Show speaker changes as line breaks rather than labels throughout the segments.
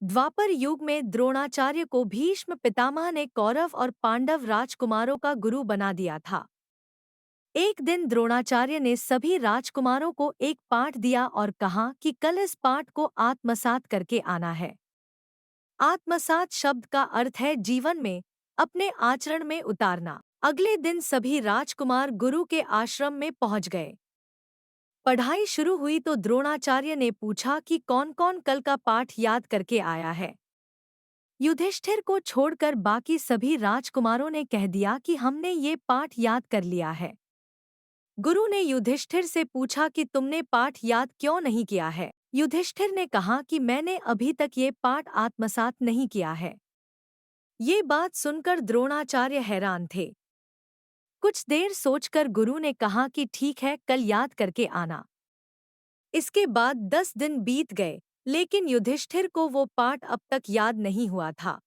द्वापर युग में द्रोणाचार्य को भीष्म पितामह ने कौरव और पांडव राजकुमारों का गुरु बना दिया था। एक दिन द्रोणाचार्य ने सभी राजकुमारों को एक पाठ दिया और कहा कि कल इस पाठ को आत्मसात करके आना है। आत्मसात शब्द का अर्थ है जीवन में अपने आचरण में उतारना। अगले दिन सभी राजकुमार गुरु के आश्रम में पहुंच गए। पढ़ाई शुरू हुई तो द्रोणाचार्य ने पूछा कि कौन कौन कल का पाठ याद करके आया है। युधिष्ठिर को छोड़कर बाकी सभी राजकुमारों ने कह दिया कि हमने ये पाठ याद कर लिया है। गुरु ने युधिष्ठिर से पूछा कि तुमने पाठ याद क्यों नहीं किया है। युधिष्ठिर ने कहा कि मैंने अभी तक ये पाठ आत्मसात नहीं किया है। ये बात सुनकर द्रोणाचार्य हैरान थे। कुछ देर सोचकर गुरु ने कहा कि ठीक है, कल याद करके आना। इसके बाद 10 दिन बीत गए, लेकिन युधिष्ठिर को वो पाठ अब तक याद नहीं हुआ था।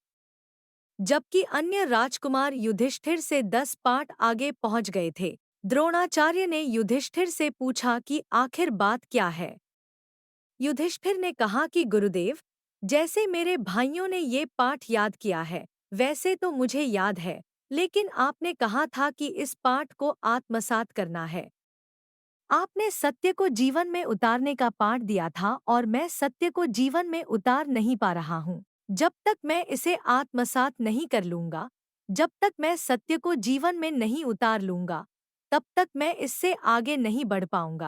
जबकि अन्य राजकुमार युधिष्ठिर से 10 पाठ आगे पहुंच गए थे। द्रोणाचार्य ने युधिष्ठिर से पूछा कि आखिर बात क्या है। युधिष्ठिर ने कहा कि गुरुदेव, जैसे मेरे भाइयों ने ये पाठ याद किया है, वैसे तो मुझे याद है, लेकिन आपने कहा था कि इस पाठ को आत्मसात करना है। आपने सत्य को जीवन में उतारने का पाठ दिया था और मैं सत्य को जीवन में उतार नहीं पा रहा हूँ। जब तक मैं इसे आत्मसात नहीं कर लूंगा, जब तक मैं सत्य को जीवन में नहीं उतार लूंगा, तब तक मैं इससे आगे नहीं बढ़ पाऊंगा।